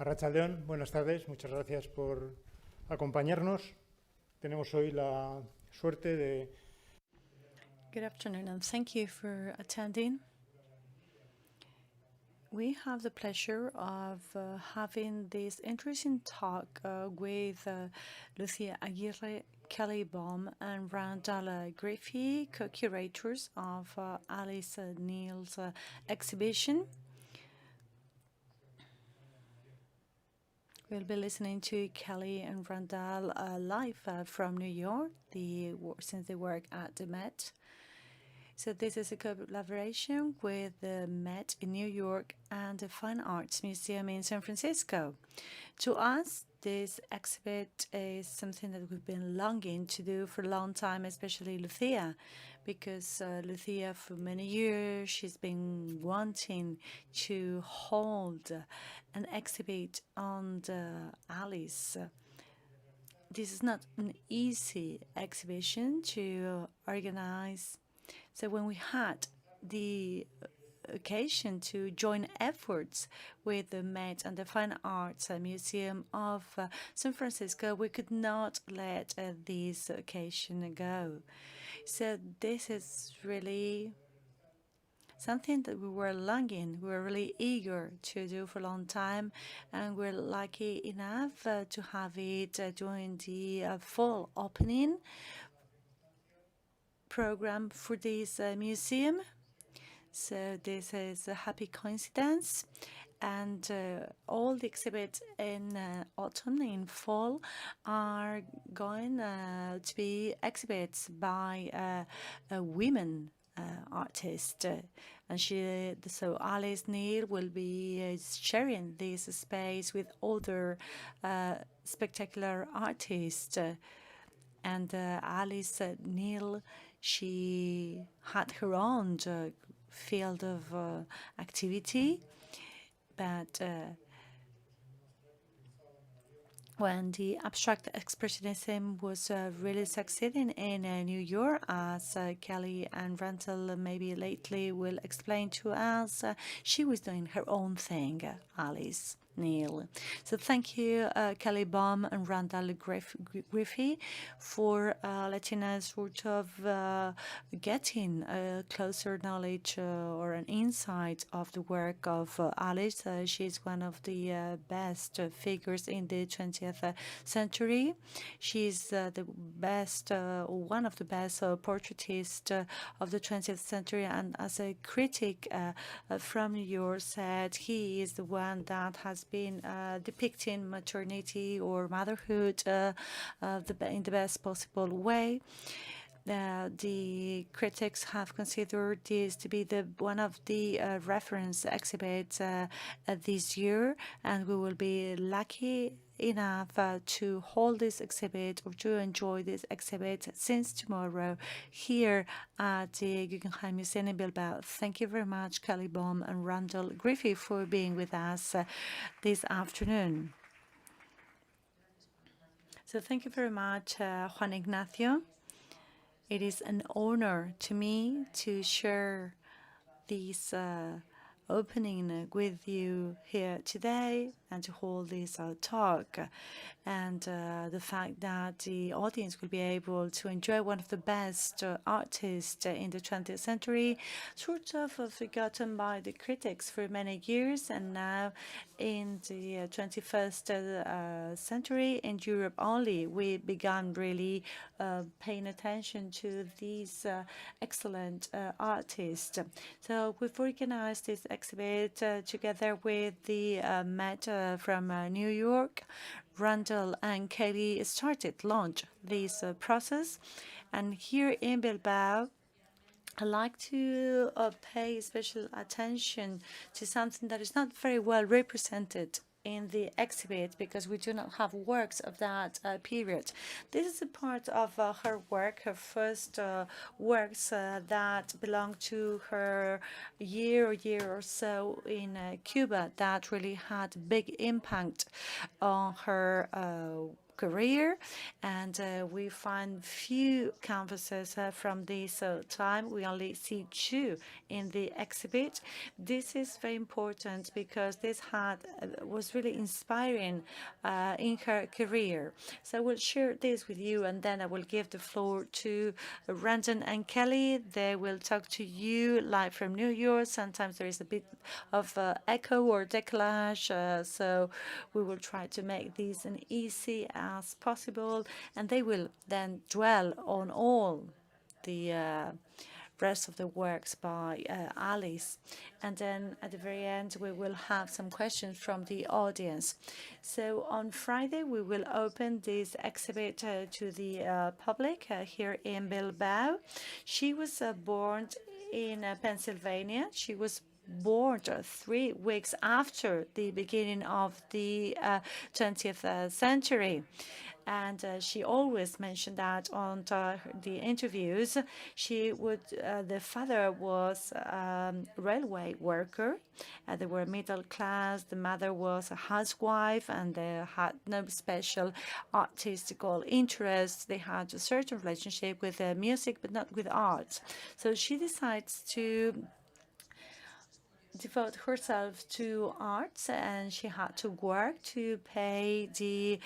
Arratsaldeon, buenas tardes, muchas gracias por acompañarnos. Tenemos hoy la suerte de... Good afternoon, and thank you for attending. We have the pleasure of having this interesting talk with Lucía Agirre, Kelly Baum, and Randall Griffey, co-curators of Alice Neel's exhibition. We'll be listening to Kelly and Randall live from New York, since they work at the Met. So this is a collaboration with the Met in New York and the Fine Arts Museum in San Francisco. To us, this exhibit is something that we've been longing to do for a long time, especially Lucía, because Lucía, for many years, she's been wanting to hold an exhibit on Alice. This is not an easy exhibition to organize. So when we had the occasion to join efforts with the Met and the Fine Arts Museum of San Francisco, we could not let this occasion go. So this is really something that we were longing, we were really eager to do for a long time, and we're lucky enough to have it during the fall opening program for this museum. So this is a happy coincidence, and all the exhibits in autumn and fall are going to be exhibits by a women artist, and so Alice Neel will be sharing this space with other spectacular artists. And Alice Neel, she had her own field of activity, but when the abstract expressionism was really succeeding in New York, as Kelly and Randall maybe lately will explain to us, she was doing her own thing, Alice Neel. So thank you, Kelly Baum and Randall Griffey, for letting us sort of getting a closer knowledge or an insight of the work of Alice. She's one of the best figures in the 20th century. She's the best, one of the best portraitists of the 20th century, and as a critic from New York said, he is the one that has been depicting maternity or motherhood in the best possible way. The critics have considered this to be one of the reference exhibits this year, and we will be lucky enough to hold this exhibit or to enjoy this exhibit since tomorrow here at the Guggenheim Museum in Bilbao. Thank you very much, Kelly Baum and Randall Griffey, for being with us this afternoon. So thank you very much, Juan Ignacio. It is an honor to me to share this opening with you here today and to hold this talk, and the fact that the audience will be able to enjoy one of the best artists in the 20th century, sort of forgotten by the critics for many years, and now in the 21st century in Europe only, we began really paying attention to these excellent artists. So we've organized this exhibit together with the Met from New York. Randall and Kelly launched this process, and here in Bilbao, I like to pay special attention to something that is not very well represented in the exhibit because we do not have works of that period. This is a part of her work, her first works that belong to her year or so in Cuba that really had big impact on her career, and we find few canvases from this time. We only see 2 in the exhibit. This is very important because this was really inspiring in her career. So I will share this with you, and then I will give the floor to Randall and Kelly. They will talk to you live from New York. Sometimes there is a bit of echo or decalage, so we will try to make this as easy as possible, and they will then dwell on all the rest of the works by Alice. And then at the very end, we will have some questions from the audience. So on Friday, we will open this exhibit to the public here in Bilbao. She was born in Pennsylvania. She was born 3 weeks after the beginning of the 20th century. And she always mentioned that on the interviews. The father was a railway worker. They were middle class. The mother was a housewife, and they had no special artistical interests. They had a certain relationship with music, but not with art. So she decides to devote herself to arts, and she had to work to pay the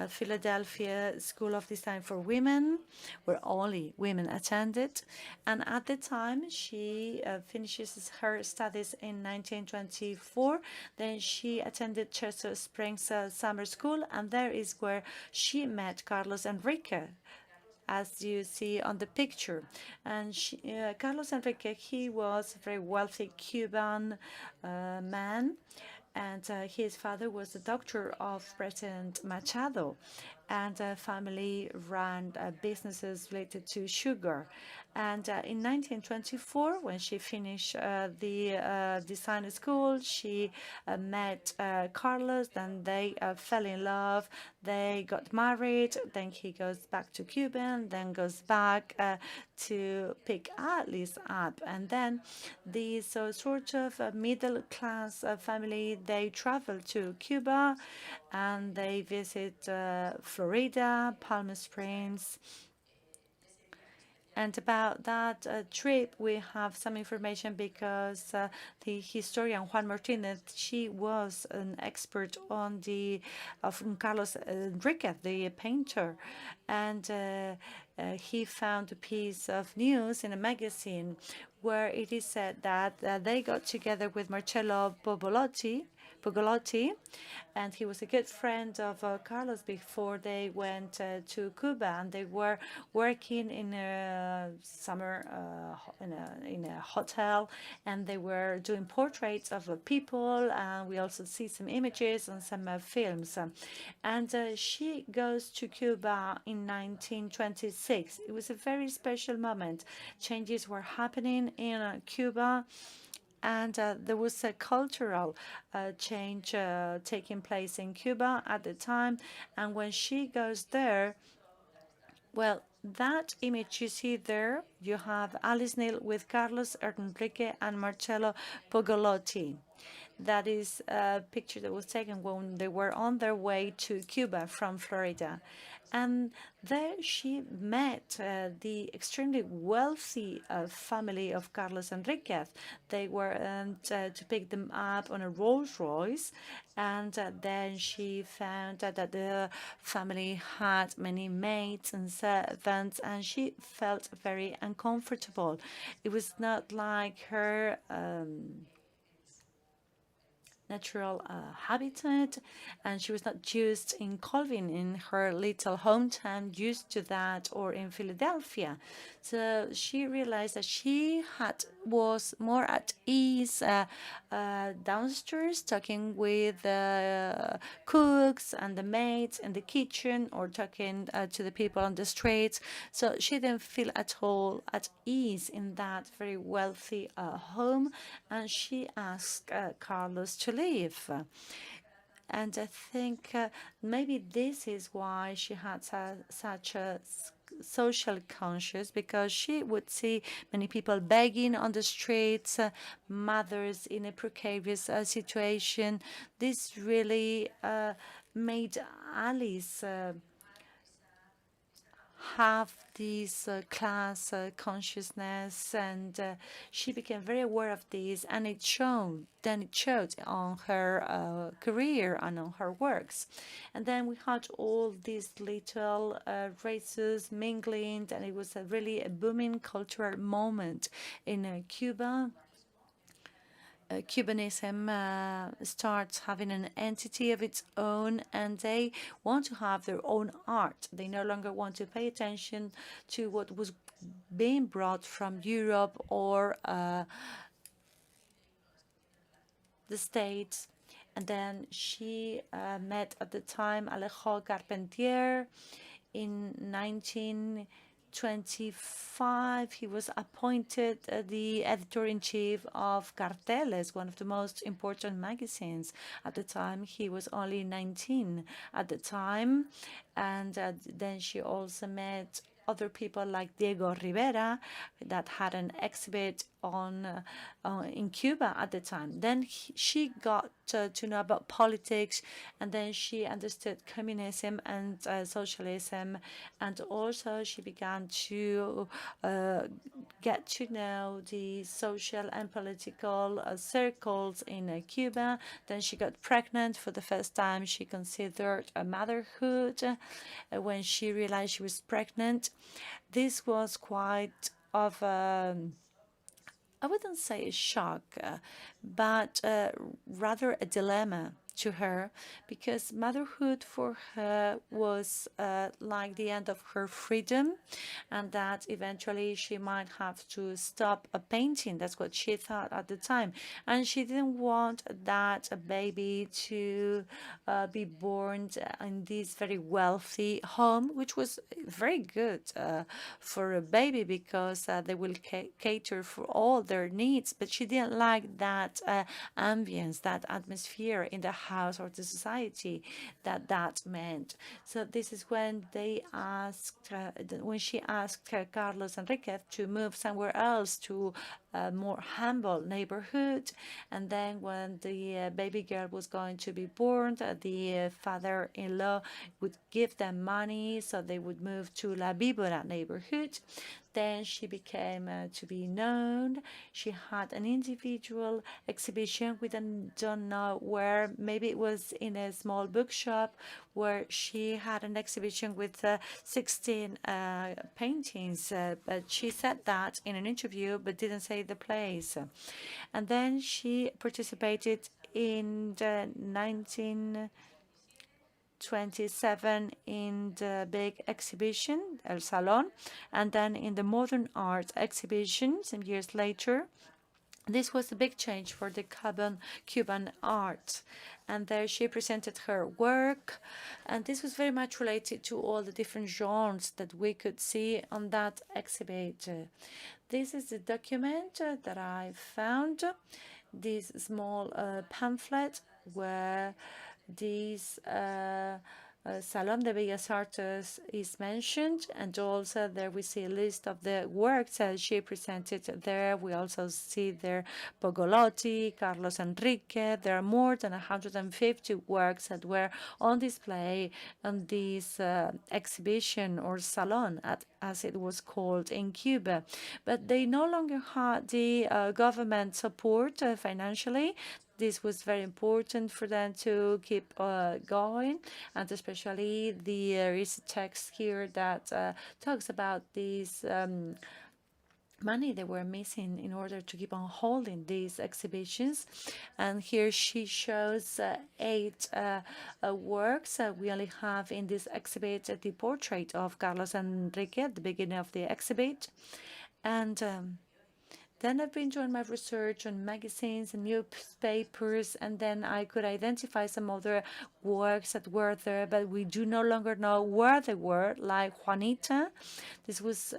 Philadelphia School of Design for Women, where only women attended. And at the time, she finishes her studies in 1924. Then she attended Chester Springs Summer School, and there is where she met Carlos Enrique, as you see on the picture. And Carlos Enrique, he was a very wealthy Cuban man, and his father was the doctor of President Machado, and family ran businesses related to sugar. And in 1924, when she finished the design school, she met Carlos, then they fell in love, they got married, then he goes back to Cuba, then goes back to pick Alice up. And then these sort of middle-class family, they travel to Cuba, and they visit Florida, Palm Springs. And about that trip, we have some information because the historian Juan Martinez, she was an expert on Carlos Enriquez, the painter, and he found a piece of news in a magazine where it is said that they got together with Marcello Pogolotti, and he was a good friend of Carlos before they went to Cuba, and they were working in a summer in a hotel, and they were doing portraits of people, and we also see some images and some films. And she goes to Cuba in 1926. It was a very special moment. Changes were happening in Cuba, and there was a cultural change taking place in Cuba at the time. And when she goes there, well, that image you see there, you have Alice Neel with Carlos Enrique and Marcello Pogolotti. That is a picture that was taken when they were on their way to Cuba from Florida. And there she met the extremely wealthy family of Carlos Enriquez. They were to pick them up on a Rolls Royce, and then she found that the family had many maids and servants, and she felt very uncomfortable. It was not like her natural habitat, and she was not used in Colvin, in her little hometown, used to that, or in Philadelphia. So she realized that she was more at ease downstairs, talking with the cooks and the maids in the kitchen, or talking to the people on the streets. So she didn't feel at all at ease in that very wealthy home, and she asked Carlos to leave. And I think maybe this is why she had such a social conscious, because she would see many people begging on the streets, mothers in a precarious situation. This really made Alice have this class consciousness, and she became very aware of this, and it showed. Then it showed on her career and on her works. And then we had all these little races mingling, and it was really a booming cultural moment in Cuba. Cubanism starts having an entity of its own, and they want to have their own art. They no longer want to pay attention to what was being brought from Europe or the States. And then she met at the time Alejo Carpentier in 1925. He was appointed the editor-in-chief of Carteles, one of the most important magazines. At the time, he was only 19 at the time. And then she also met other people like Diego Rivera that had an exhibit in Cuba at the time. Then she got to know about politics, and then she understood communism and socialism, and also she began to get to know the social and political circles in Cuba. Then she got pregnant for the first time. She considered motherhood when she realized she was pregnant. This was quite of a, I wouldn't say a shock, but rather a dilemma to her, because motherhood for her was like the end of her freedom, and that eventually she might have to stop painting. That's what she thought at the time. And she didn't want that baby to be born in this very wealthy home, which was very good for a baby, because they will cater for all their needs. But she didn't like that ambience, that atmosphere in the house or the society that meant. So this is when they asked, when she asked Carlos Enriquez to move somewhere else to a more humble neighborhood. And then when the baby girl was going to be born, the father-in-law would give them money so they would move to La Víbora neighborhood. Then she became to be known. She had an individual exhibition. We don't know where. Maybe it was in a small bookshop, where she had an exhibition with 16 paintings. But she said that in an interview, but didn't say the place. And then she participated in the 1927 in the big exhibition, El Salon, and then in the modern art exhibition some years later. This was a big change for the Cuban art. And there she presented her work. And this was very much related to all the different genres that we could see on that exhibit. This is the document that I found, this small pamphlet where this Salón de Bellas Artes is mentioned, and also there we see a list of the works that she presented there. We also see there Pogolotti, Carlos Enrique. There are more than 150 works that were on display on this exhibition or salon, as it was called in Cuba. But they no longer had the government support financially. This was very important for them to keep going, and especially there is a text here that talks about this money they were missing in order to keep on holding these exhibitions. And here she shows 8 works. We only have in this exhibit the portrait of Carlos Enrique at the beginning of the exhibit. And then I've been doing my research on magazines and newspapers, and then I could identify some other works that were there, but we do no longer know where they were, like Juanita. This was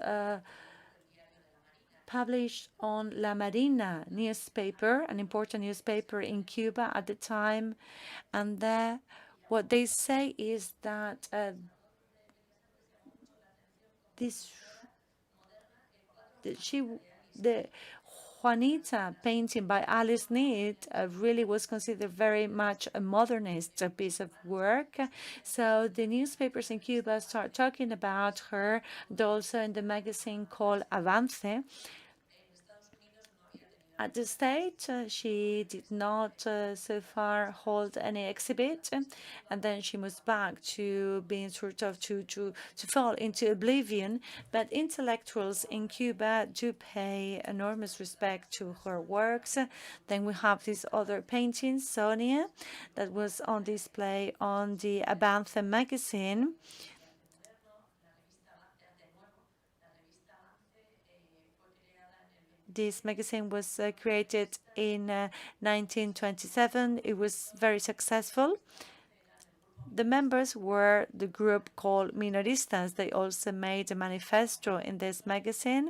published on La Marina newspaper, an important newspaper in Cuba at the time. And there, what they say is that the Juanita painting by Alice Neel really was considered very much a modernist piece of work. So the newspapers in Cuba start talking about her, and also in the magazine called Avance. At the state, she did not so far hold any exhibit, and then she moves back to being sort of to fall into oblivion. But intellectuals in Cuba do pay enormous respect to her works. Then we have this other painting, Sonia, that was on display on the Avance magazine. This magazine was created in 1927. It was very successful. The members were the group called Minoristas. They also made a manifesto in this magazine.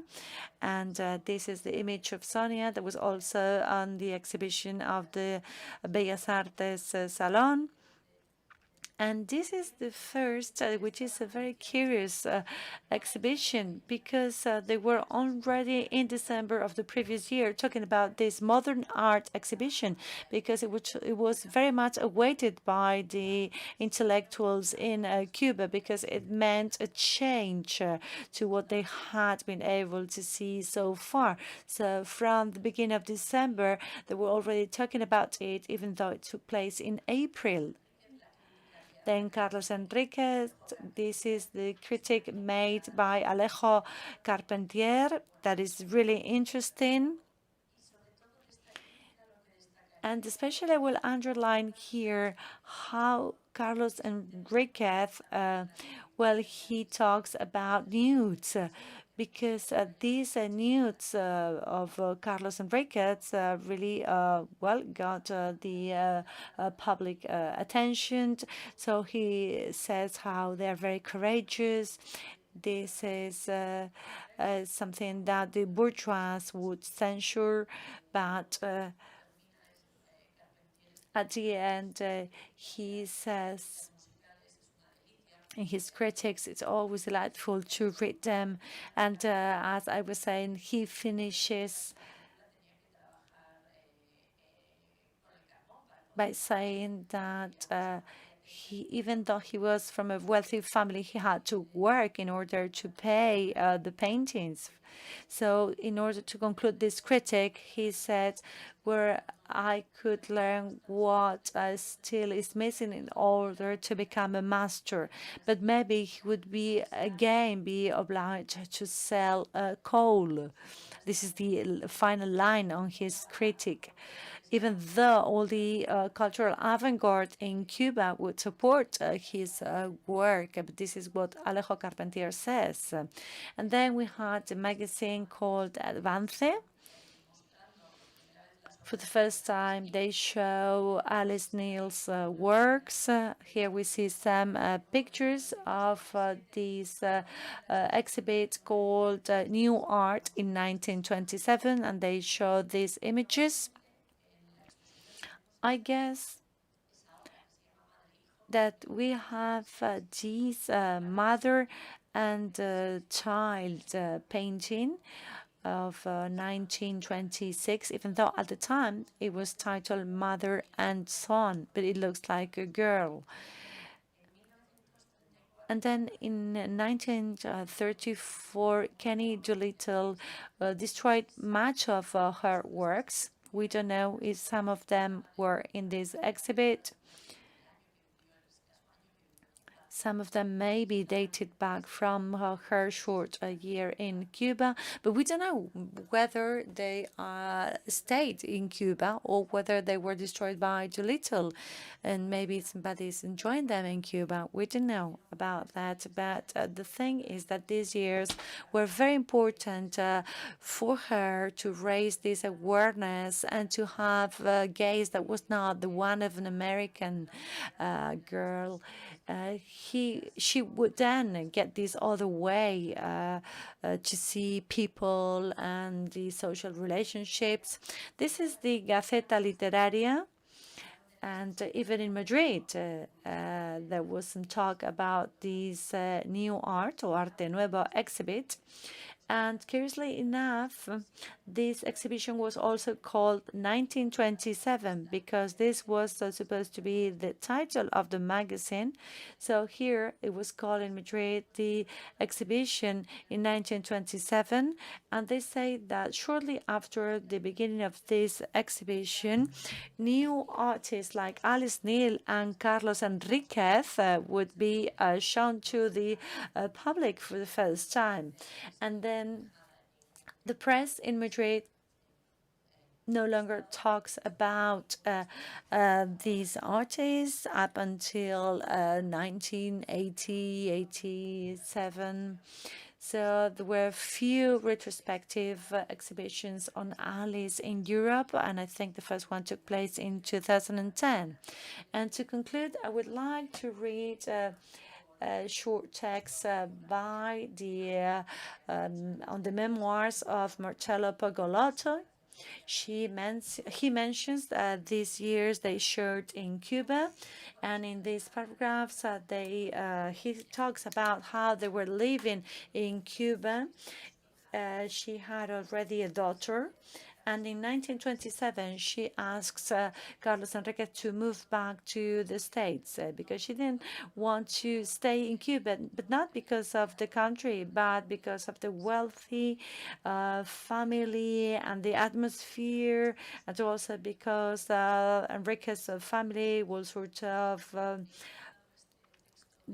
And this is the image of Sonia that was also on the exhibition of the Bellas Artes Salon. And this is the first, which is a very curious exhibition, because they were already in December of the previous year talking about this modern art exhibition, because it was very much awaited by the intellectuals in Cuba, because it meant a change to what they had been able to see so far. So from the beginning of December, they were already talking about it, even though it took place in April. Then Carlos Enriquez, this is the critique made by Alejo Carpentier. That is really interesting. And especially I will underline here how Carlos Enriquez, well, he talks about nudes, because these nudes of Carlos Enriquez really well got the public attention. So he says how they are very courageous. This is something that the bourgeois would censure, but at the end he says in his critics, it's always delightful to read them. And as I was saying, he finishes by saying that even though he was from a wealthy family, he had to work in order to pay the paintings. So in order to conclude this critic, he said, where I could learn what still is missing in order to become a master. But maybe he would be again be obliged to sell coal. This is the final line on his critic. Even though all the cultural avant-garde in Cuba would support his work, but this is what Alejo Carpentier says. And then we had a magazine called Avance. For the first time, they show Alice Neel's works. Here we see some pictures of this exhibit called New Art in 1927, and they show these images. I guess that we have this mother and child painting of 1926, even though at the time it was titled Mother and Son, but it looks like a girl. And then in 1934, Kenny Doolittle destroyed much of her works. We don't know if some of them were in this exhibit. Some of them may be dated back from her short year in Cuba, but we don't know whether they stayed in Cuba or whether they were destroyed by Doolittle, and maybe somebody's enjoying them in Cuba. We don't know about that, but the thing is that these years were very important for her to raise this awareness and to have a gaze that was not the one of an American girl. She would then get this other way to see people and the social relationships. This is the Gaceta Literaria, and even in Madrid, there was some talk about this new art or Arte Nuevo exhibit. And curiously enough, this exhibition was also called 1927 because this was supposed to be the title of the magazine. So here it was called in Madrid the exhibition in 1927. And they say that shortly after the beginning of this exhibition, new artists like Alice Neel and Carlos Enriquez would be shown to the public for the first time. And then the press in Madrid no longer talks about these artists up until 1980, 87. So there were few retrospective exhibitions on Alice in Europe, and I think the first one took place in 2010. And to conclude, I would like to read a short text by the on the memoirs of Marcello Pagolotto. He mentions that these years they shared in Cuba, and in these paragraphs he talks about how they were living in Cuba. She had already a daughter, and in 1927 she asks Carlos Enriquez to move back to the States because she didn't want to stay in Cuba, but not because of the country, but because of the wealthy family and the atmosphere, and also because Enriquez's family will sort of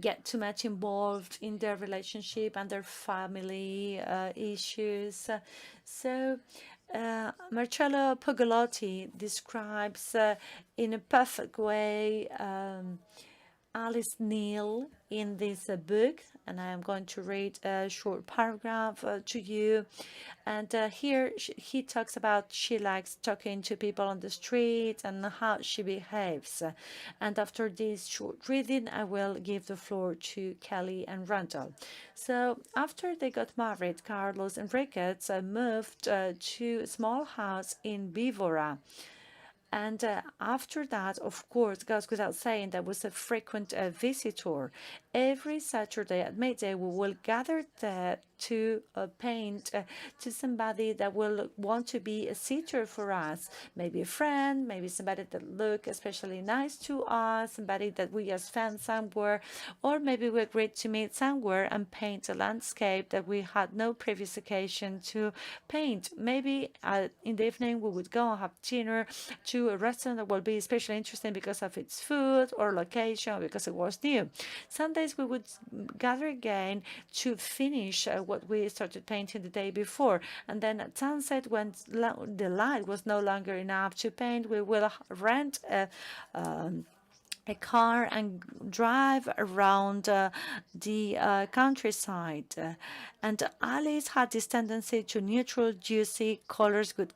get too much involved in their relationship and their family issues. So Marcello Pagolotti describes in a perfect way Alice Neel in this book, and I am going to read a short paragraph to you. And here he talks about she likes talking to people on the street and how she behaves. And after this short reading, I will give the floor to Kelly and Randall. So after they got married, Carlos Enriquez moved to a small house in Bívora. And after that, of course, goes without saying, that was a frequent visitor. Every Saturday at midday, we will gather there to paint to somebody that will want to be a sitter for us. Maybe a friend, maybe somebody that look especially nice to us, somebody that we just found somewhere, or maybe we agreed to meet somewhere and paint a landscape that we had no previous occasion to paint. Maybe in the evening we would go and have dinner to a restaurant that will be especially interesting because of its food or location, or because it was new. Sundays we would gather again to finish what we started painting the day before. And then at sunset, when the light was no longer enough to paint, we will rent a car and drive around the countryside. And Alice had this tendency to neutral, juicy colors with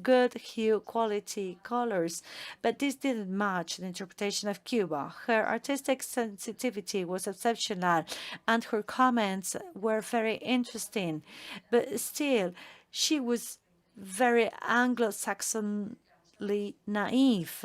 good hue quality colors, but this didn't match the interpretation of Cuba. Her artistic sensitivity was exceptional, and her comments were very interesting, but still, she was very Anglo-Saxon naive,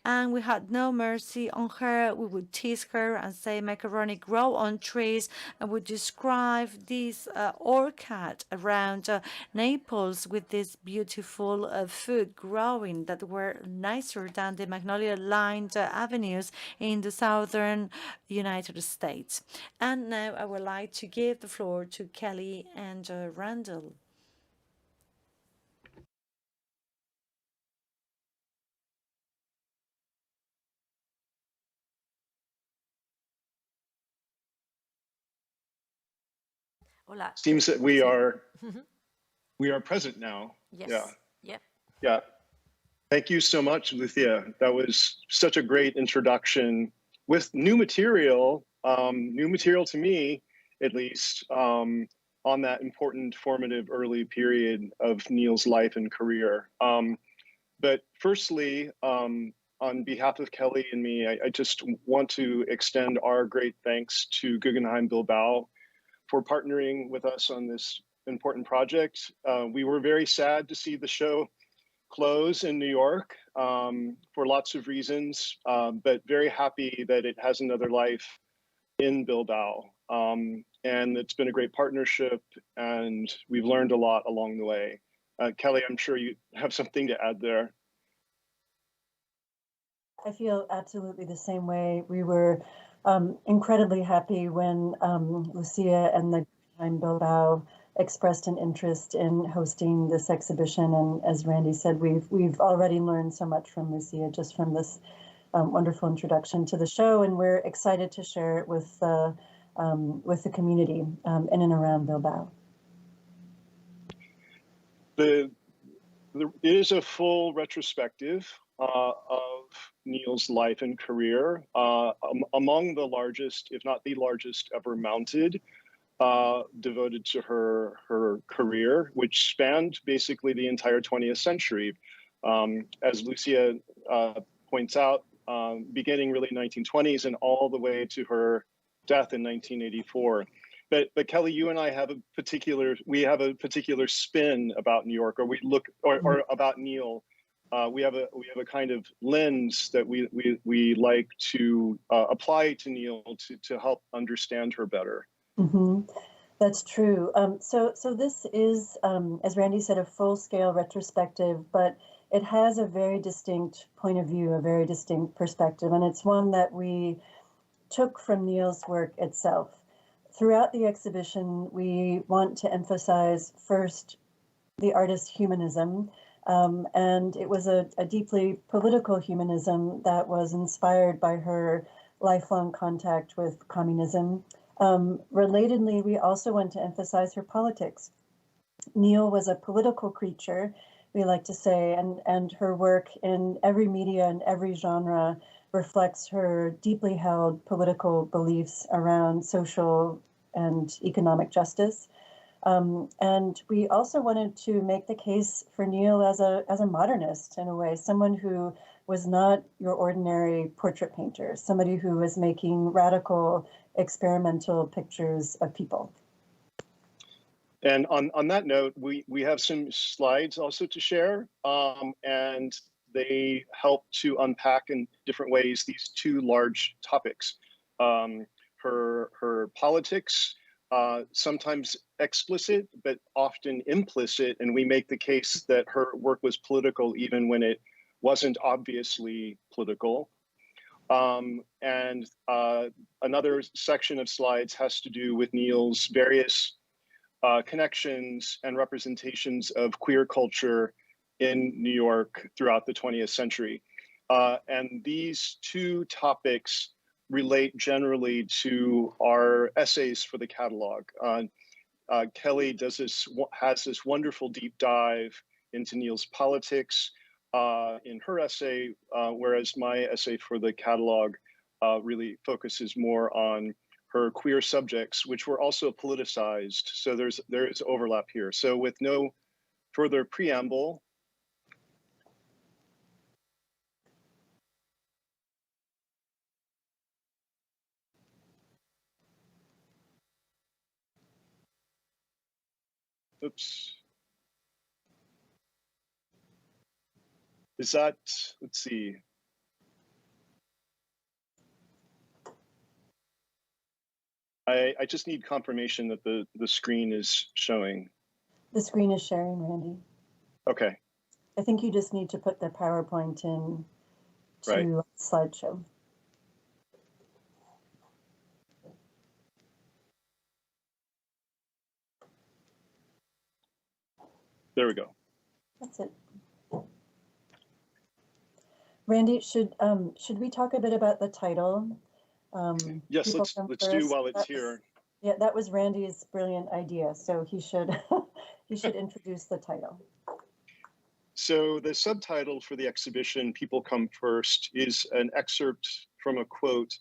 and we had no mercy on her. We would tease her and say macaroni grow on trees, and would describe this orchard around Naples with this beautiful food growing that were nicer than the magnolia-lined avenues in the southern United States. And now I would like to give the floor to Kelly and Randall. Hola. Seems that we are present now. Yes. Yeah. Yep. Yeah. Thank you so much, Lucía. That was such a great introduction with new material to me, at least, on that important formative early period of Neel's life and career. But firstly, on behalf of Kelly and me, I just want to extend our great thanks to Guggenheim Bilbao for partnering with us on this important project. We were very sad to see the show close in New York for lots of reasons, but very happy that it has another life in Bilbao. and it's been a great partnership, and we've learned a lot along the way. Kelly, I'm sure you have something to add there. I feel absolutely the same way. We were incredibly happy when Lucía and the Guggenheim Bilbao expressed an interest in hosting this exhibition. And as Randy said, we've already learned so much from Lucía just from this wonderful introduction to the show, and we're excited to share it with the community in and around Bilbao. It is a full retrospective of Neel's life and career, among the largest, if not the largest, ever mounted, devoted to her career, which spanned basically the entire 20th century. As Lucía points out, beginning really 1920s and all the way to her death in 1984. But Kelly, you and I have a particular spin about New York, or about Neel. We have a kind of lens that we like to apply to Neel to help understand her better. Mm-hmm. That's true. So this is, as Randy said, a full-scale retrospective, but it has a very distinct point of view, a very distinct perspective, and it's one that we took from Neel's work itself. Throughout the exhibition, we want to emphasize first the artist's humanism, and it was a deeply political humanism that was inspired by her lifelong contact with communism. Relatedly, we also want to emphasize her politics. Neel was a political creature, we like to say, and her work in every media and every genre reflects her deeply held political beliefs around social and economic justice. And we also wanted to make the case for Neel as a modernist, in a way, someone who was not your ordinary portrait painter, somebody who was making radical experimental pictures of people. And on that note, we have some slides also to share, and they help to unpack in different ways these two large topics. Her politics, sometimes explicit, but often implicit, and we make the case that her work was political even when it wasn't obviously political. And another section of slides has to do with Neel's various connections and representations of queer culture in New York throughout the 20th century. And these two topics relate generally to our essays for the catalog. Kelly has this wonderful deep dive into Neel's politics in her essay, whereas my essay for the catalog really focuses more on her queer subjects, which were also politicized. So there is overlap here. So with no further preamble, oops. Is that, let's see. I just need confirmation that the screen is showing. The screen is sharing, Randy. Okay. I think you just need to put the PowerPoint in to slideshow. There we go. That's it. Randy, should we talk a bit about the title? Yes, let's do while it's here. Yeah, that was Randy's brilliant idea. So he should introduce the title. So the subtitle for the exhibition, People Come First, is an excerpt from a quote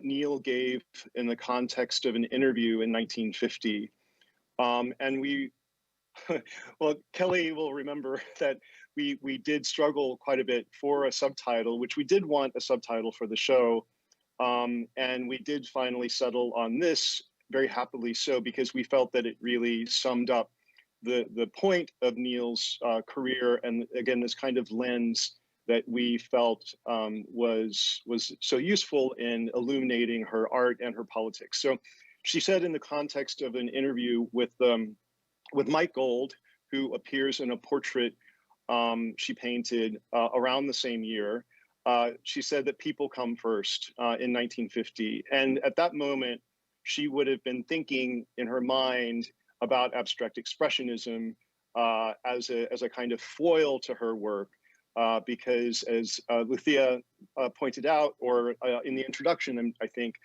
Neel gave in the context of an interview in 1950. And we, well, Kelly will remember that we did struggle quite a bit for a subtitle, which we did want a subtitle for the show. And we did finally settle on this, very happily so, because we felt that it really summed up the point of Neel's career, and again, this kind of lens that we felt was so useful in illuminating her art and her politics. So She said in the context of an interview with Mike Gold, who appears in a portrait she painted around the same year, she said that people come first in 1950. And at that moment, she would have been thinking in her mind about abstract expressionism as a kind of foil to her work, because as Lucía pointed out, or in the introduction, I think,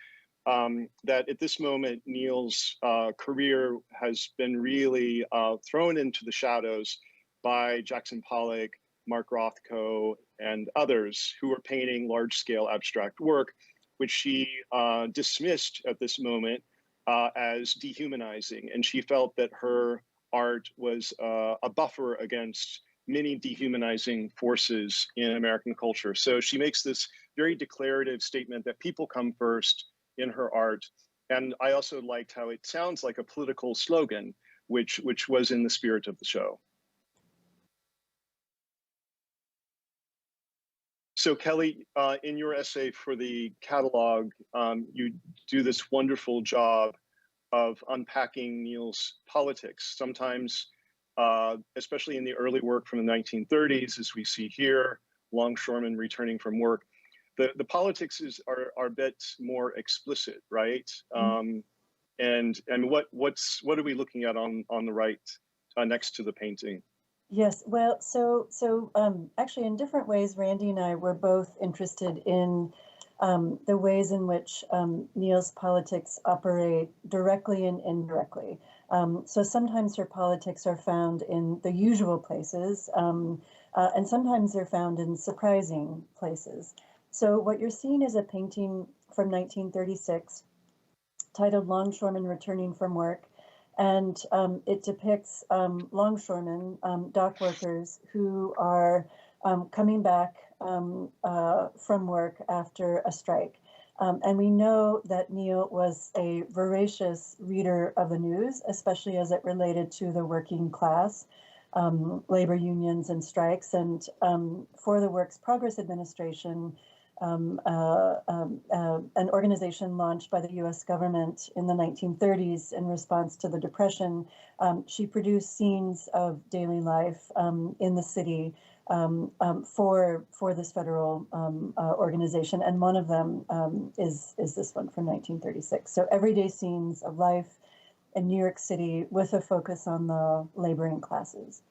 that at this moment, Neel's career has been really thrown into the shadows by Jackson Pollock, Mark Rothko, and others who are painting large-scale abstract work, which she dismissed at this moment as dehumanizing. And she felt that her art was a buffer against many dehumanizing forces in American culture. So she makes this very declarative statement that people come first in her art. And I also liked how it sounds like a political slogan, which was in the spirit of the show. So Kelly, in your essay for the catalog, you do this wonderful job of unpacking Neel's politics. Sometimes, especially in the early work from the 1930s, as we see here, longshoremen returning from work, the politics are a bit more explicit, right? And what are we looking at on the right next to the painting? Yes, well, so actually, in different ways, Randy and I were both interested in the ways in which Neel's politics operate directly and indirectly. So sometimes her politics are found in the usual places, and sometimes they're found in surprising places. So what you're seeing is a painting from 1936 titled "Longshoremen Returning from Work." And it depicts longshoremen, dock workers, who are coming back from work after a strike. And we know that Neel was a voracious reader of the news, especially as it related to the working class, labor unions and strikes. And for the Works Progress Administration, an organization launched by the U.S. government in the 1930s in response to the Depression. She produced scenes of daily life in the city for this federal organization, and one of them is this one from 1936. So everyday scenes of life in New York City with a focus on the laboring classes.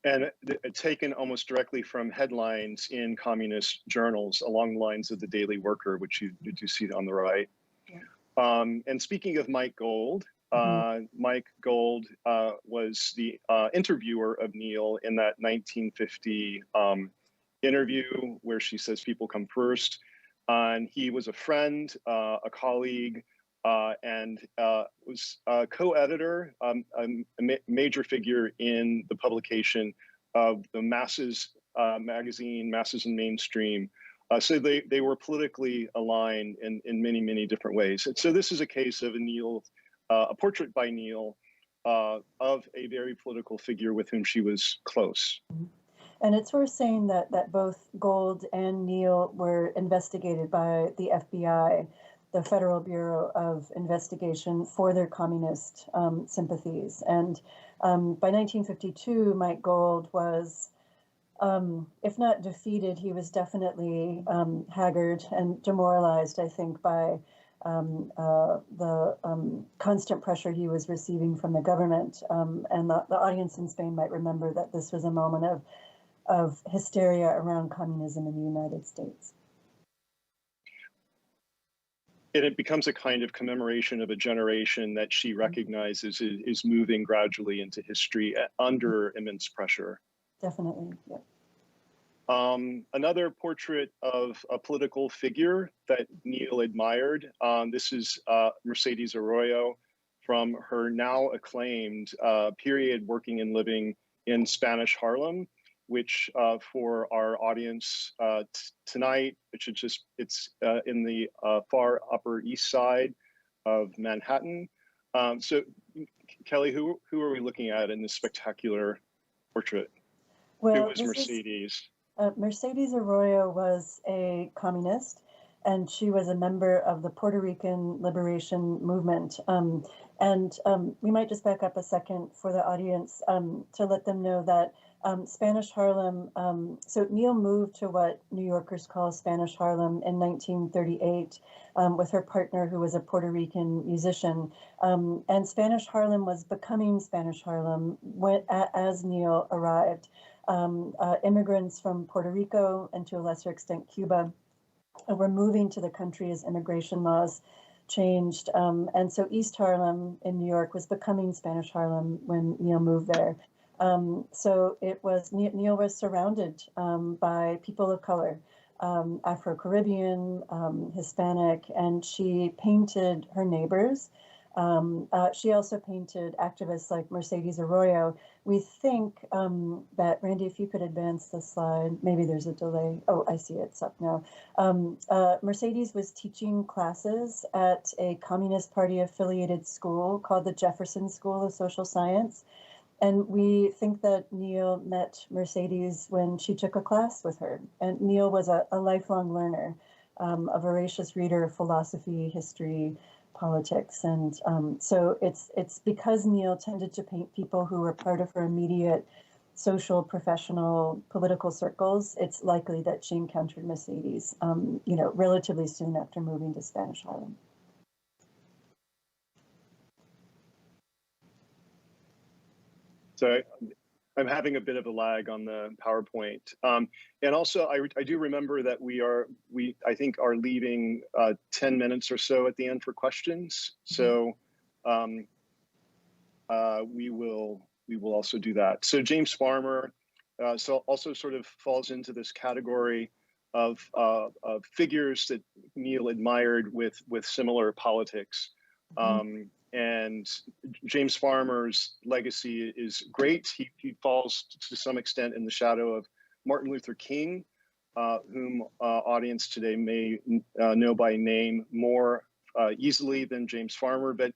And taken almost directly from headlines in communist journals along the lines of the Daily Worker, which you see on the right. Yeah. And speaking of Mike Gold, Mike Gold was the interviewer of Neel in that 1950 interview where she says people come first. And he was a friend, a colleague, and was a co-editor, a major figure in the publication of the Masses magazine, Masses and Mainstream. So they were politically aligned in many, many different ways. And so this is a case of a portrait by Neel of a very political figure with whom she was close. And it's worth saying that both Gold and Neel were investigated by the FBI, the Federal Bureau of Investigation, for their communist sympathies. And by 1952, Mike Gold was, if not defeated, he was definitely haggard and demoralized, I think, by the constant pressure he was receiving from the government. And the audience in Spain might remember that this was a moment of hysteria around communism in the United States. And it becomes a kind of commemoration of a generation that she recognizes is moving gradually into history under immense pressure. Definitely, yeah. Another portrait of a political figure that Neel admired. This is Mercedes Arroyo from her now acclaimed period working and living in Spanish Harlem, which for our audience tonight, it's in the far Upper East Side of Manhattan. So Kelly, who are we looking at in this spectacular portrait? Well, who was Mercedes? Mercedes Arroyo was a communist, and she was a member of the Puerto Rican Liberation Movement. We might just back up a second for the audience to let them know that Spanish Harlem, so Neel moved to what New Yorkers call Spanish Harlem in 1938 with her partner, who was a Puerto Rican musician. And Spanish Harlem was becoming Spanish Harlem as Neel arrived. Immigrants from Puerto Rico and to a lesser extent Cuba were moving to the country as immigration laws changed. And so East Harlem in New York was becoming Spanish Harlem when Neel moved there. So it was, Neel was surrounded by people of color, Afro-Caribbean, Hispanic, and she painted her neighbors. She also painted activists like Mercedes Arroyo. We think that, Randy, if you could advance the slide, maybe there's a delay. Oh, I see it's up now. Mercedes was teaching classes at a Communist Party affiliated school called the Jefferson School of Social Science. And we think that Neel met Mercedes when she took a class with her. And Neel was a lifelong learner, a voracious reader of philosophy, history, politics. And so it's because Neel tended to paint people who were part of her immediate social, professional, political circles, it's likely that she encountered Mercedes, relatively soon after moving to Spanish Harlem. So I'm having a bit of a lag on the PowerPoint. And also I do remember that we I think are leaving 10 minutes or so at the end for questions. So we will also do that. So James Farmer so also sort of falls into this category of figures that Neel admired with similar politics. And James Farmer's legacy is great. He falls to some extent in the shadow of Martin Luther King, whom audience today may know by name more easily than James Farmer, but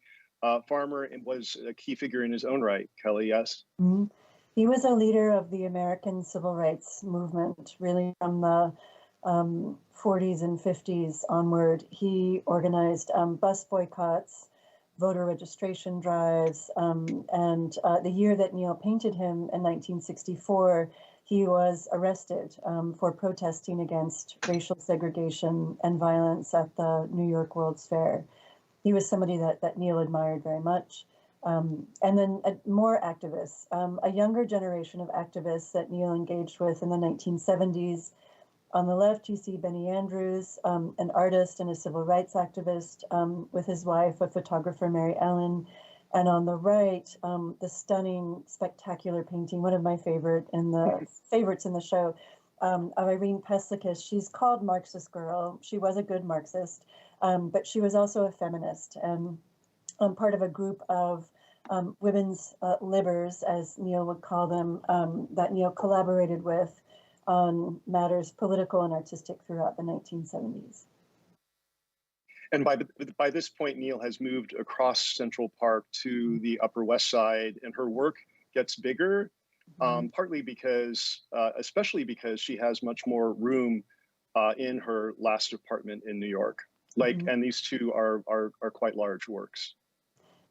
Farmer was a key figure in his own right. Kelly, yes? Mm-hmm. He was a leader of the American civil rights movement, really from the 40s and 50s onward. He organized bus boycotts, voter registration drives, and the year that Neel painted him in 1964, he was arrested for protesting against racial segregation and violence at the New York World's Fair. He was somebody that Neel admired very much. And then more activists, a younger generation of activists that Neel engaged with in the 1970s. On the left, you see Benny Andrews, an artist and a civil rights activist, with his wife, a photographer, Mary Ellen. And on the right, the stunning, spectacular painting, one of my favorites in the show, of Irene Peslikas. She's called Marxist Girl. She was a good Marxist, but she was also a feminist and part of a group of women's libbers, as Neel would call them, that Neel collaborated with on matters political and artistic throughout the 1970s. And by this point, Neel has moved across Central Park to the Upper West Side, and her work gets bigger, partly because, especially because she has much more room in her last apartment in New York. And these two are quite large works.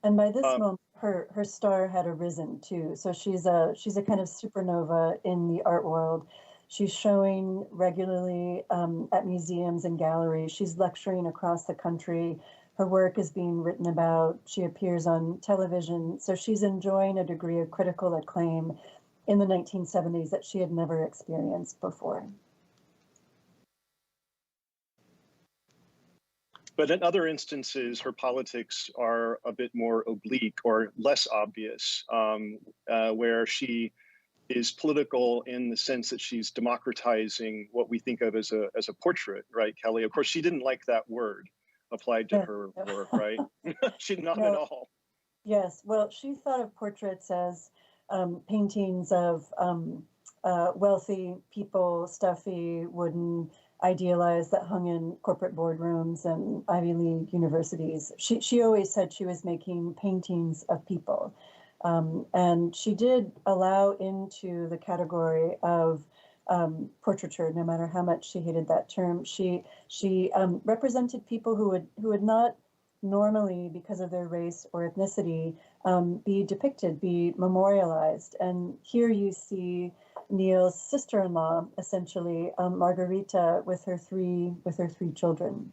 And by this moment, her star had arisen too. So she's a kind of supernova in the art world. She's showing regularly at museums and galleries. She's lecturing across the country. Her work is being written about. She appears on television. So she's enjoying a degree of critical acclaim in the 1970s that she had never experienced before. But in other instances, her politics are a bit more oblique or less obvious, where she is political in the sense that she's democratizing what we think of as a portrait, right, Kelly? Of course, she didn't like that word applied to her work, right? She not at all. Yes, well, she thought of portraits as paintings of wealthy people, stuffy, wooden, idealized, that hung in corporate boardrooms and Ivy League universities. She always said she was making paintings of people. And she did allow into the category of portraiture, no matter how much she hated that term. She represented people who would not normally, because of their race or ethnicity, be depicted, be memorialized. And here you see Neel's sister-in-law, essentially, Margarita, with her three children.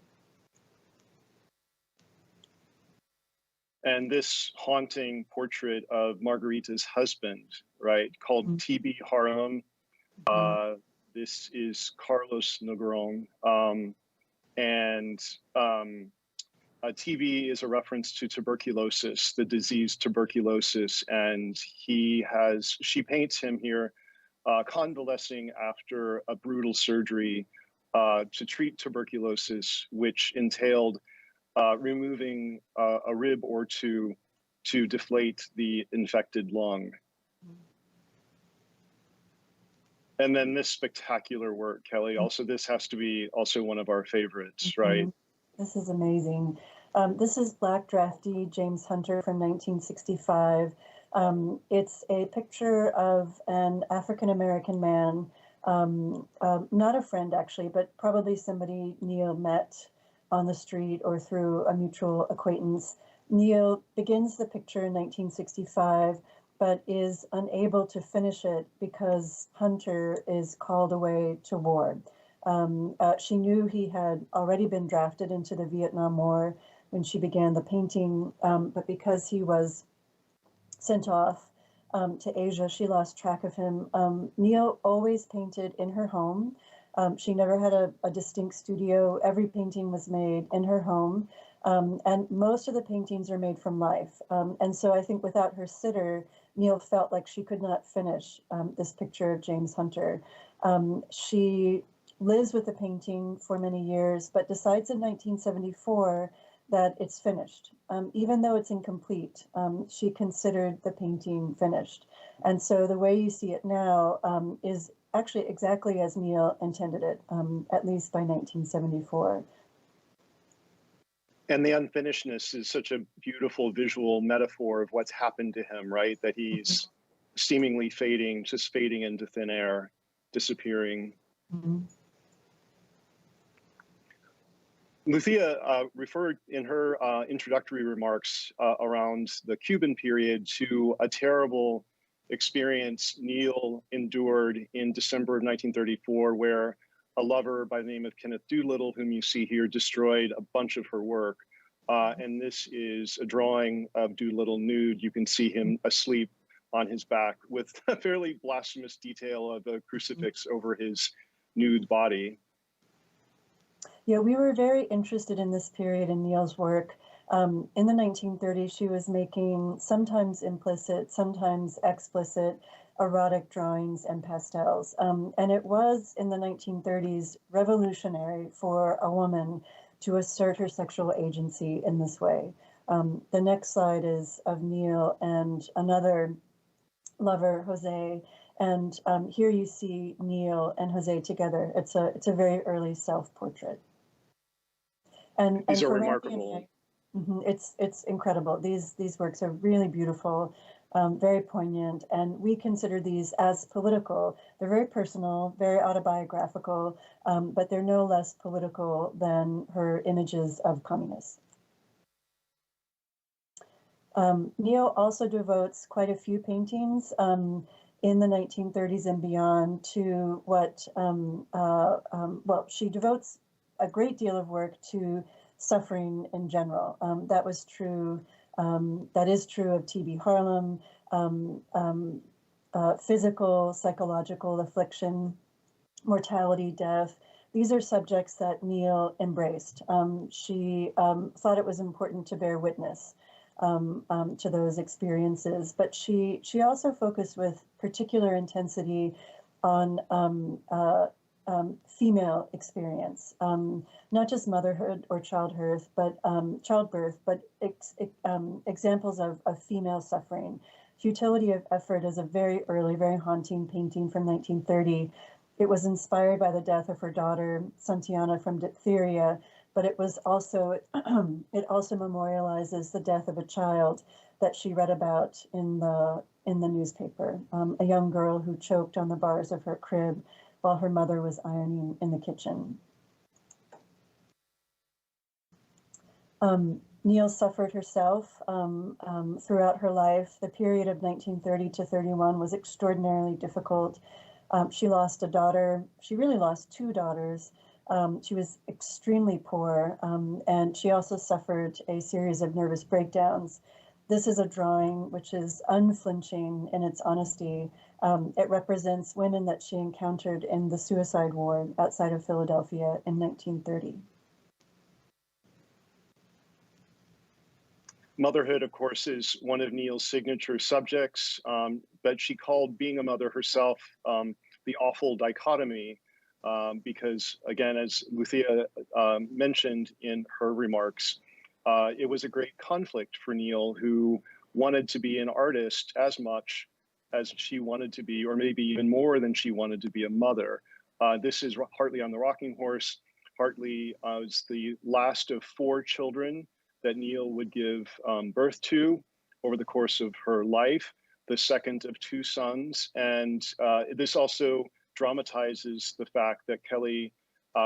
And this haunting portrait of Margarita's husband, right, called T.B. Harlem. This is Carlos Negron. TB is a reference to tuberculosis, the disease tuberculosis, and she paints him here convalescing after a brutal surgery to treat tuberculosis, which entailed removing a rib or two to deflate the infected lung. And then this spectacular work, Kelly, also this has to be also one of our favorites, right? This is amazing. This is Black Draftee, James Hunter from 1965. It's a picture of an African-American man, not a friend actually, but probably somebody Neel met on the street or through a mutual acquaintance. Neel begins the picture in 1965, but is unable to finish it because Hunter is called away to war. She knew he had already been drafted into the Vietnam War when she began the painting, but because he was sent off to Asia, she lost track of him. Neel always painted in her home. She never had a distinct studio. Every painting was made in her home, and most of the paintings are made from life. And so I think without her sitter, Neel felt like she could not finish this picture of James Hunter. She lives with the painting for many years, but decides in 1974 that it's finished. Even though it's incomplete, she considered the painting finished. And so the way you see it now is actually exactly as Neel intended it, at least by 1974. And the unfinishedness is such a beautiful visual metaphor of what's happened to him, right? That he's seemingly fading, just fading into thin air, disappearing. Lucía referred in her introductory remarks around the Cuban period to a terrible experience Neel endured in December of 1934, where a lover by the name of Kenneth Doolittle, whom you see here, destroyed a bunch of her work. And this is a drawing of Doolittle nude. You can see him asleep on his back with a fairly blasphemous detail of a crucifix over his nude body. Yeah, we were very interested in this period in Neel's work. In the 1930s, she was making sometimes implicit, sometimes explicit erotic drawings and pastels. And it was in the 1930s revolutionary for a woman to assert her sexual agency in this way. The next slide is of Neel and another lover, Jose. And here you see Neel and Jose together. It's a very early self-portrait. And these are for remarkable. It's incredible. These works are really beautiful, very poignant, and we consider these as political. They're very personal, very autobiographical, but they're no less political than her images of communists. Neel also devotes quite a few paintings in the 1930s and beyond to what, well, she devotes a great deal of work to suffering in general. That was true, that is true of T.B. Harlem, physical, psychological affliction, mortality, death. These are subjects that Neel embraced. She thought it was important to bear witness to those experiences, but she also focused with particular intensity on female experience, not just motherhood or childbirth, but examples of female suffering. Futility of Effort is a very early, very haunting painting from 1930. It was inspired by the death of her daughter, Santiana, from diphtheria, but it was also, it also memorializes the death of a child that she read about in the newspaper, a young girl who choked on the bars of her crib while her mother was ironing in the kitchen. Neel suffered herself throughout her life. The period of 1930 to 31 was extraordinarily difficult. She lost a daughter. She really lost two daughters. She was extremely poor, and she also suffered a series of nervous breakdowns. This is a drawing which is unflinching in its honesty. It represents women that she encountered in the suicide ward outside of Philadelphia in 1930. Motherhood, of course, is one of Neel's signature subjects, but she called being a mother herself the awful dichotomy, because, again, as Lucía mentioned in her remarks, it was a great conflict for Neel, who wanted to be an artist as much as she wanted to be, or maybe even more than she wanted to be a mother. This is Hartley on the Rocking Horse. Hartley was the last of 4 children that Neel would give birth to over the course of her life, the second of 2 sons. And this also dramatizes the fact that Kelly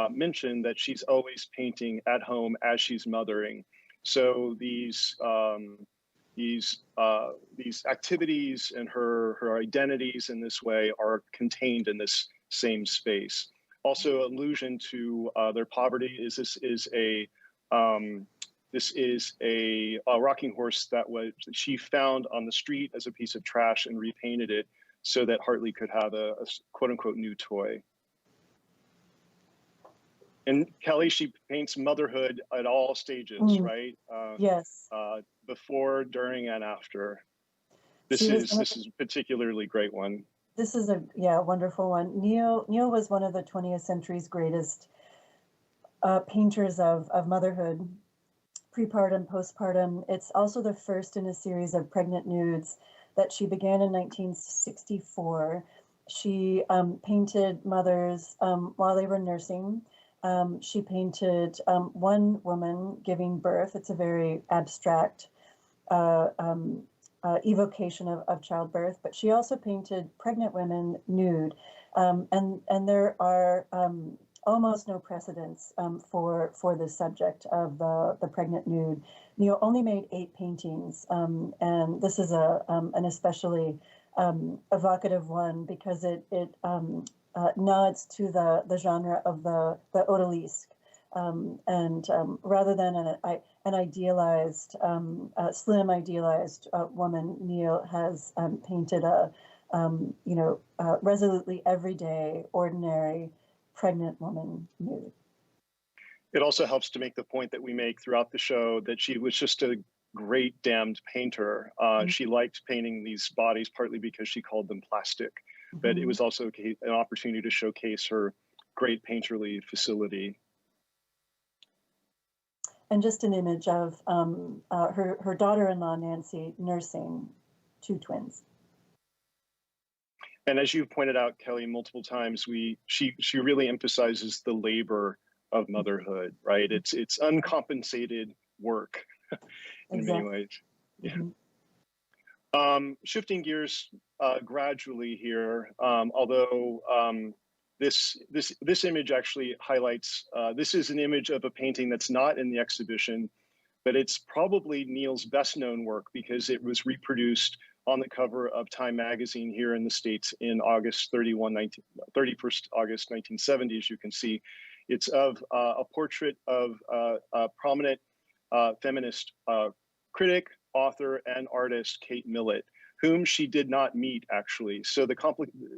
mentioned that she's always painting at home as she's mothering. So these activities and her identities in this way are contained in this same space. Also, allusion to their poverty is this is a rocking horse that she found on the street as a piece of trash and repainted it so that Hartley could have a quote unquote new toy. And Kelly, she paints motherhood at all stages, right? Yes. Before, during, and after. This is a particularly great one. This is a wonderful one. Neel was one of the 20th century's greatest painters of motherhood, prepartum, postpartum. It's also the first in a series of pregnant nudes that she began in 1964. She painted mothers while they were nursing. She painted one woman giving birth. It's a very abstract evocation of childbirth, but she also painted pregnant women nude. And there are almost no precedents for this subject of the pregnant nude. Neel only made 8 paintings, and this is an especially evocative one because it nods to the genre of the odalisque, and rather than an idealized, slim idealized woman, Neel has painted a resolutely everyday, ordinary, pregnant woman nude. It also helps to make the point that we make throughout the show that she was just a great damned painter. She liked painting these bodies partly because she called them plastic, but it was also an opportunity to showcase her great painterly facility. And just an image of her daughter-in-law, Nancy, nursing 2 twins. And as you've pointed out, Kelly, multiple times, she really emphasizes the labor of motherhood, right? It's uncompensated work in many ways. Yeah. Shifting gears gradually here, although this image actually highlights, this is an image of a painting that's not in the exhibition, but it's probably Neel's best known work because it was reproduced on the cover of Time magazine here in the States in 31st August 1970, as you can see. It's of a portrait of a prominent feminist critic, author, and artist, Kate Millett, whom she did not meet, actually. So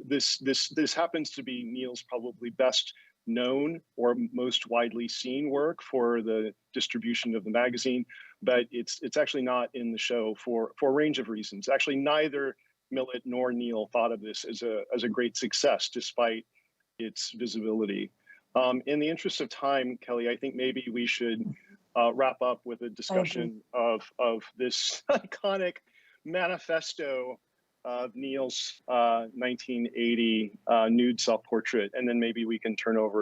this happens to be Neel's probably best known or most widely seen work for the distribution of the magazine, but it's actually not in the show for a range of reasons. Actually, neither Millett nor Neel thought of this as a great success, despite its visibility. In the interest of time, Kelly, I think maybe we should wrap up with a discussion of this iconic manifesto of Neel's 1980 nude self-portrait, and then maybe we can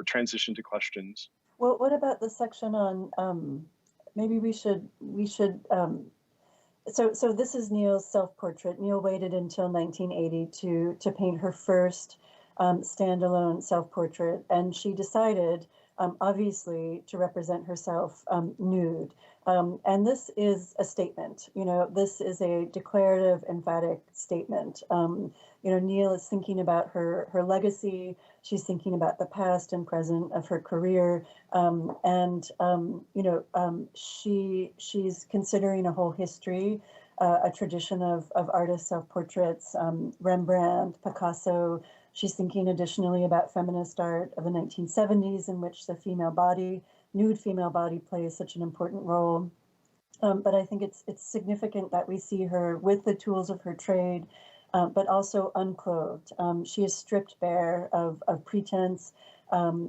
transition to questions. Well, what about the section on, maybe we should, so this is Neel's self-portrait. Neel waited until 1980 to paint her first standalone self-portrait, and she decided, obviously, to represent herself nude. And this is a statement, this is a declarative, emphatic statement. Neel is thinking about her legacy. She's thinking about the past and present of her career. She's considering a whole history, a tradition of artist self-portraits, Rembrandt, Picasso. She's thinking additionally about feminist art of the 1970s, in which the nude female body plays such an important role. But I think it's significant that we see her with the tools of her trade, but also unclothed. She is stripped bare of pretense.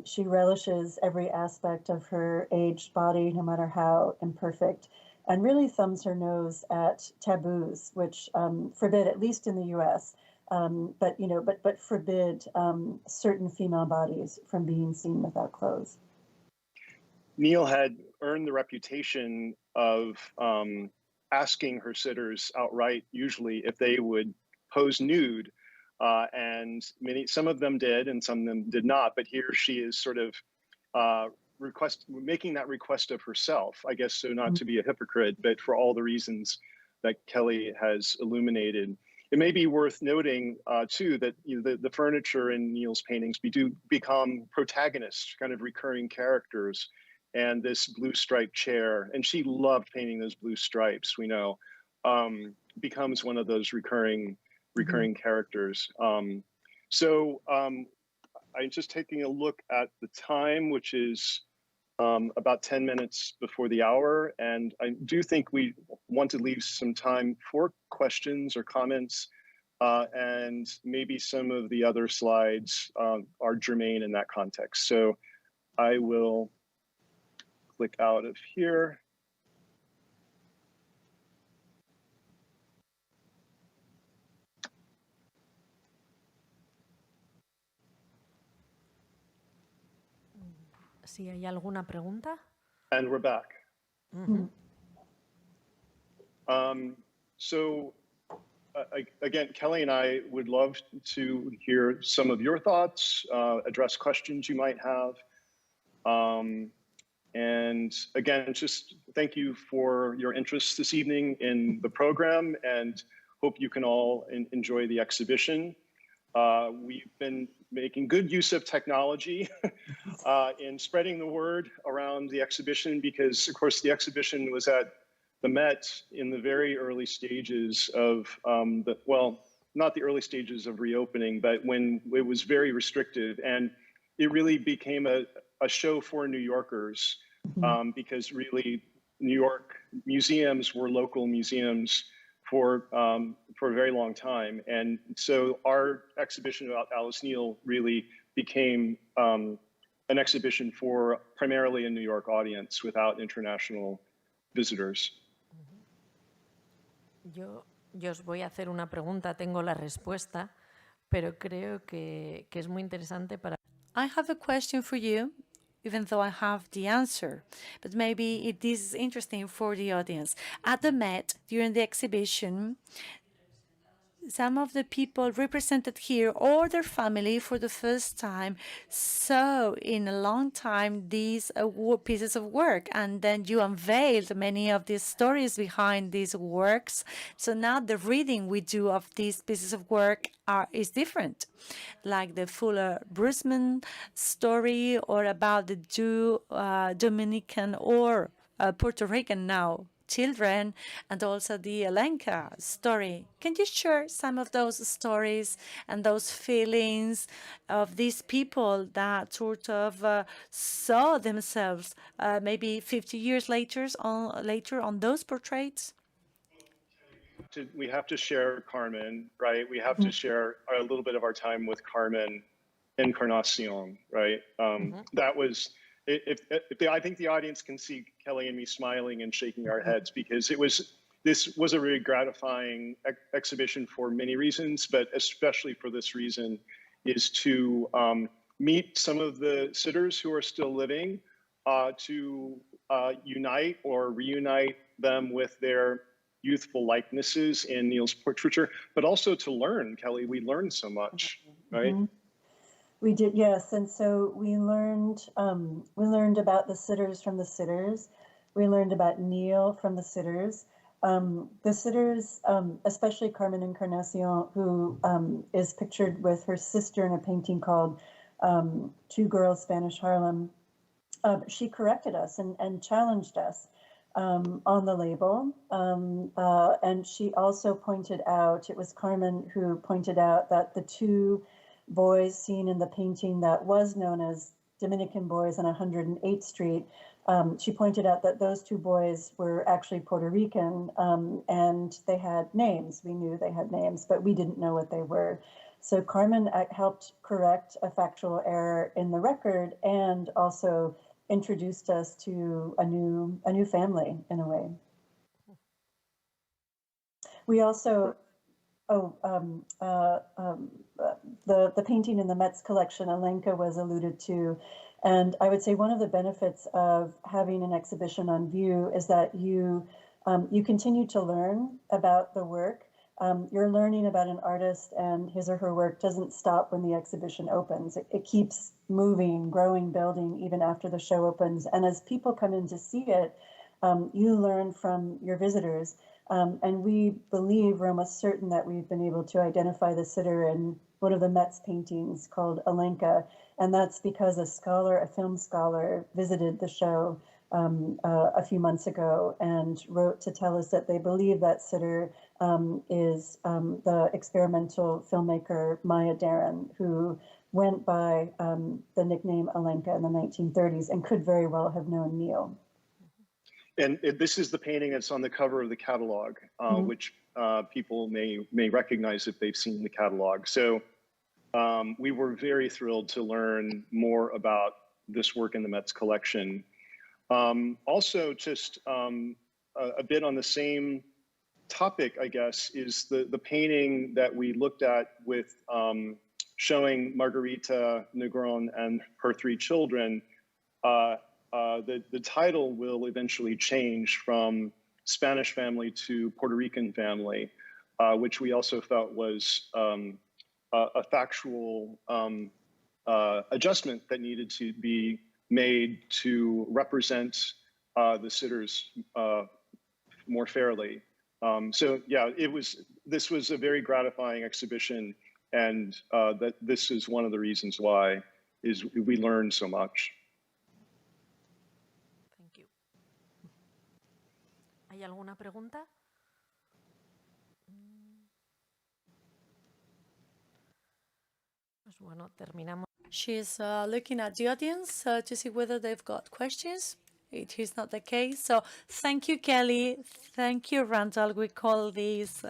She relishes every aspect of her aged body, no matter how imperfect, and really thumbs her nose at taboos, which forbid, at least in the U.S., but forbid certain female bodies from being seen without clothes. Neel had earned the reputation of asking her sitters outright, usually, if they would pose nude, and some of them did, and some of them did not. But here she is sort of making that request of herself, I guess, so not to be a hypocrite, but for all the reasons that Kelly has illuminated. It may be worth noting, too, that the furniture in Neel's paintings do become protagonists, kind of recurring characters. And this blue striped chair, and she loved painting those blue stripes, we know, becomes one of those recurring characters. So I'm just taking a look at the time, which is about 10 minutes before the hour. And I do think we want to leave some time for questions or comments, and maybe some of the other slides are germane in that context. So I will click out of here. Si hay alguna pregunta. And we're back. Mm-hmm. So again, Kelly and I would love to hear some of your thoughts, address questions you might have. And again, just thank you for your interest this evening in the program, and hope you can all enjoy the exhibition. We've been making good use of technology in spreading the word around the exhibition, because of course the exhibition was at the Met in the very early stages of not the early stages of reopening, but when it was very restricted, and it really became a show for New Yorkers, because really New York museums were local museums for a very long time. And so our exhibition about Alice Neel really became an exhibition for primarily a New York audience without international visitors. Yo os voy a hacer una pregunta, tengo la respuesta, pero creo que es muy interesante para... I have a question for you, even though I have the answer, but maybe this is interesting for the audience. At the Met, during the exhibition, some of the people represented here or their family for the first time saw in a long time these pieces of work, and then you unveiled many of the stories behind these works. So now the reading we do of these pieces of work is different, like the Fuller Brusman story, or about the two Dominican or Puerto Rican now children, and also the Alenka story. Can you share some of those stories and those feelings of these people that sort of saw themselves maybe 50 years later on those portraits? We have to share Carmen, right? We have to share a little bit of our time with Carmen Encarnacion, right? That was, I think the audience can see Kelly and me smiling and shaking our heads, because this was a really gratifying exhibition for many reasons, but especially for this reason, is to meet some of the sitters who are still living, to unite or reunite them with their youthful likenesses in Neel's portraiture, but also to learn, Kelly, we learned so much, right? We did, yes. And so we learned about the sitters from the sitters. We learned about Neel from the sitters. The sitters, especially Carmen Encarnacion, who is pictured with her sister in a painting called Two Girls, Spanish Harlem. She corrected us and challenged us on the label. And she also pointed out, it was Carmen who pointed out that the two boys seen in the painting that was known as Dominican Boys on 108th Street, she pointed out that those two boys were actually Puerto Rican, and they had names. We knew they had names, but we didn't know what they were. So Carmen helped correct a factual error in the record and also introduced us to a new family in a way. We also, the painting in the Met's collection, Alenka, was alluded to. And I would say one of the benefits of having an exhibition on view is that you continue to learn about the work. You're learning about an artist, and his or her work doesn't stop when the exhibition opens. It keeps moving, growing, building even after the show opens. And as people come in to see it, you learn from your visitors. And we believe, we're almost certain that we've been able to identify the sitter in one of the Met's paintings called Alenka. And that's because a film scholar, visited the show a few months ago and wrote to tell us that they believe that sitter is the experimental filmmaker Maya Deren, who went by the nickname Alenka in the 1930s and could very well have known Neel. And this is the painting that's on the cover of the catalog, which people may recognize if they've seen the catalog. So we were very thrilled to learn more about this work in the Met's collection. Also, just a bit on the same topic, I guess, is the painting that we looked at with showing Margarita Negron and her three children. The title will eventually change from Spanish family to Puerto Rican family, which we also felt was a factual adjustment that needed to be made to represent the sitters more fairly. So yeah, this was a very gratifying exhibition, and that this is one of the reasons why is we learned so much. Thank you. ¿Hay alguna pregunta? Pues bueno, terminamos. She's looking at the audience to see whether they've got questions. It is not the case. So thank you, Kelly. Thank you, Randall. We call this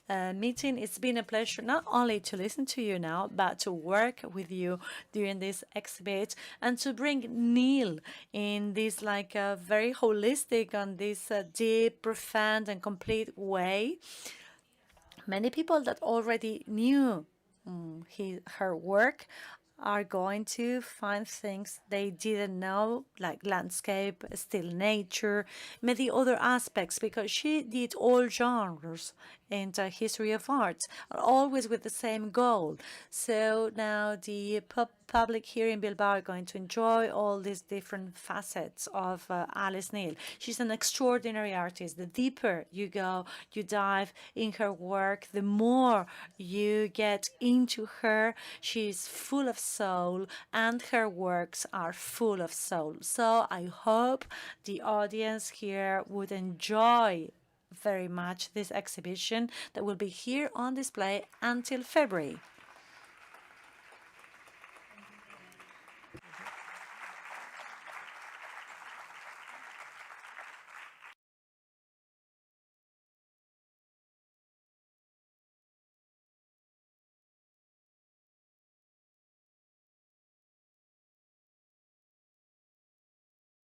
meeting. It's been a pleasure not only to listen to you now, but to work with you during this exhibit and to bring Neel in this very holistic and this deep, profound and complete way. Many people that already knew her work are going to find things they didn't know, like landscape, still nature, many other aspects, because she did all genres in the history of art, always with the same goal. So now the public here in Bilbao are going to enjoy all these different facets of Alice Neel. She's an extraordinary artist. The deeper you go, you dive in her work, the more you get into her. She's full of soul, and her works are full of soul. So I hope the audience here would enjoy very much this exhibition that will be here on display until February.